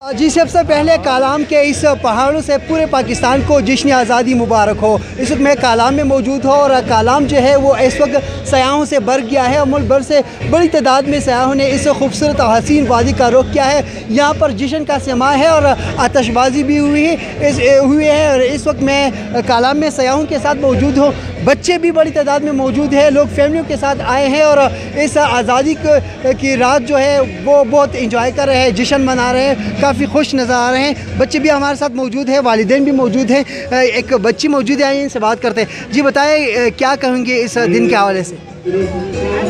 जी सबसे पहले कालाम के इस पहाड़ों से पूरे पाकिस्तान को जश्न आज़ादी मुबारक हो। इस वक्त मैं कालाम में मौजूद हूँ और कालाम जो है वो इस वक्त सयाहों से भर गया है और मुल्क भर से बड़ी तादाद में सयाहों ने इस खूबसूरत हसीन वादी का रुख किया है। यहाँ पर जश्न का समा है और आतशबाजी भी हुई है और इस वक्त मैं कालाम में सयाहों के साथ मौजूद हूँ। बच्चे भी बड़ी तादाद में मौजूद हैं, लोग फैमिलियों के साथ आए हैं और इस आज़ादी की रात जो है वो बहुत इंजॉय कर रहे हैं, जश्न मना रहे हैं, काफ़ी खुश नज़र आ रहे हैं। बच्चे भी हमारे साथ मौजूद हैं, वालिदैन भी मौजूद हैं। एक बच्ची मौजूद है, इनसे बात करते हैं। जी बताएं क्या कहेंगे इस दिन के हवाले से?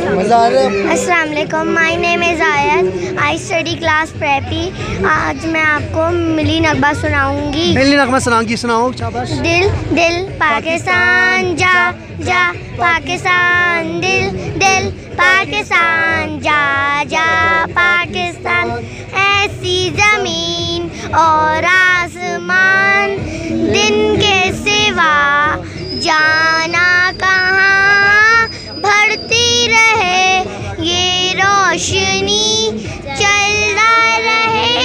अस्सलाम वालेकुम, माय नेम इज़ आयत, आई स्टडी क्लास प्रेपी। आज मैं आपको मिली नगमा सुनाऊंगी। मिली नगमा सुनाऊंगी, सुनाओ। दिल दिल पाकिस्तान जा जा पाकिस्तान, दिल दिल पाकिस्तान जा जा पाकिस्तान, ऐसी ज़मीन और आसमान दिन के सिवा जाना कहाँ, बढ़ती रहे ये रोशनी, चलता रहे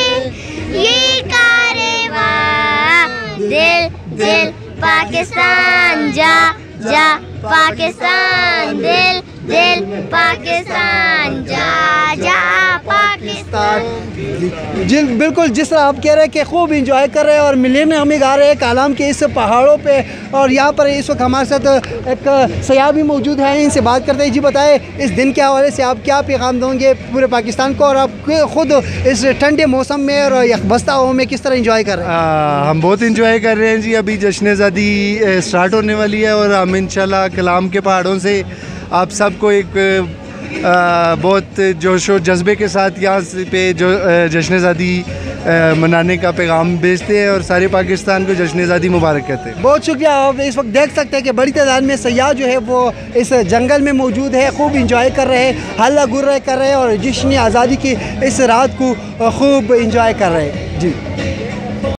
ये कारवां, दिल दिल पाकिस्तान जा जा पाकिस्तान, दिल दिल पाकिस्तान जा जा पाकिस्तान। जी बिल्कुल, जिस तरह आप कह रहे हैं कि खूब इंजॉय कर रहे हैं और मिलने में हमें गा रहे हैं कालाम के इस पहाड़ों पे। और यहाँ पर इस वक्त हमारे साथ एक सयाह भी मौजूद है, इनसे बात करते हैं। जी बताएं इस दिन के हवाले से आप क्या पैगाम दोगे पूरे पाकिस्तान को और आप खुद इस ठंडे मौसम में और यकबस्ता हवा में किस तरह इंजॉय कर रहे हैं? हम बहुत इंजॉय कर रहे हैं जी। अभी जश्न आज़ादी स्टार्ट होने वाली है और हम इंशाल्लाह कलाम के पहाड़ों से आप सबको एक बहुत जोश और जज्बे के साथ यहाँ पे जो जश्न आज़ादी मनाने का पैगाम भेजते हैं और सारे पाकिस्तान को जश्न आज़ादी मुबारक कहते हैं। बहुत शुक्रिया। आप इस वक्त देख सकते हैं कि बड़ी तादाद में सयाह जो है वो इस जंगल में मौजूद है, खूब इंजॉय कर रहे हैं, हल्ला गुर्रा कर रहे हैं और जश्न आज़ादी की इस रात को खूब इंजॉय कर रहे हैं। जी।